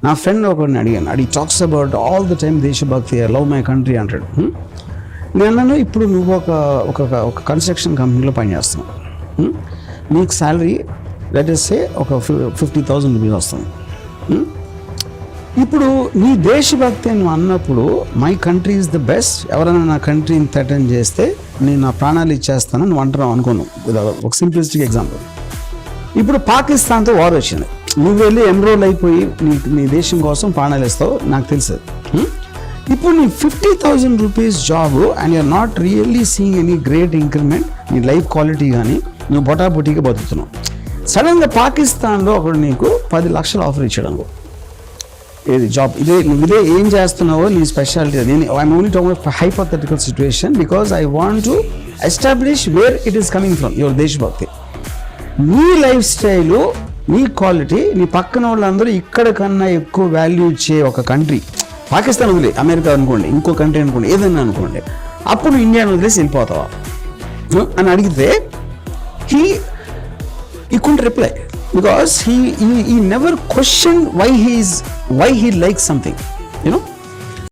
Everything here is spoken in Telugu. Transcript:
నా ఫ్రెండ్ ఒకరిని అడిగాను, talks about all the time దేశభక్తి, ఐ లవ్ మై కంట్రీ అంటాడు. నేను ఇప్పుడు నువ్వు ఒక కన్స్ట్రక్షన్ కంపెనీలో పనిచేస్తున్నావు, నీకు శాలరీ లెట్ అస్ సే ఒక 50,000 రూపీస్ వస్తుంది. ఇప్పుడు నీ దేశభక్తి అని అన్నప్పుడు my country is the best, ఎవరైనా నా కంట్రీని థ్రెటన్ చేస్తే నేను నా ప్రాణాలు ఇచ్చేస్తాను నువ్వు అంటున్నావు అనుకోను. ఒక సింప్లిస్టిక్ ఎగ్జాంపుల్, ఇప్పుడు పాకిస్తాన్తో వార్ వచ్చింది, నువ్వు వెళ్ళి ఎన్రోల్ అయిపోయి నీ దేశం కోసం ప్రాణాలు ఇస్తావు, నాకు తెలుసు. ఇప్పుడు నీ 50,000 rupees job and you're not really seeing any great increment, నీ లైఫ్ క్వాలిటీ కానీ నువ్వు బొటాబొటీగా బతుకుతున్నావు. సడన్గా పాకిస్తాన్లో ఒకడు నీకు 10 లక్షలు ఆఫర్ ఇచ్చాడు అనుకో, ఏది జాబ్, ఇదే ఏం చేస్తున్నావో నీ స్పెషాలిటీ. నేను I'm only talking about hypothetical situation because I want to establish where it is coming from your దేశభక్తి. నీ లైఫ్ స్టైలు, నీ క్వాలిటీ, నీ పక్కన వాళ్ళందరూ ఇక్కడ కన్నా ఎక్కువ వాల్యూ ఇచ్చే ఒక కంట్రీ, పాకిస్తాన్ వదిలే, అమెరికా అనుకోండి, ఇంకో కంట్రీ అనుకోండి, ఏదన్నా అనుకోండి, అప్పుడు ఇండియాని వదిలేసి వెళ్ళిపోతావా అని అడిగితే he couldn't reply because he never questioned why he likes something, you know.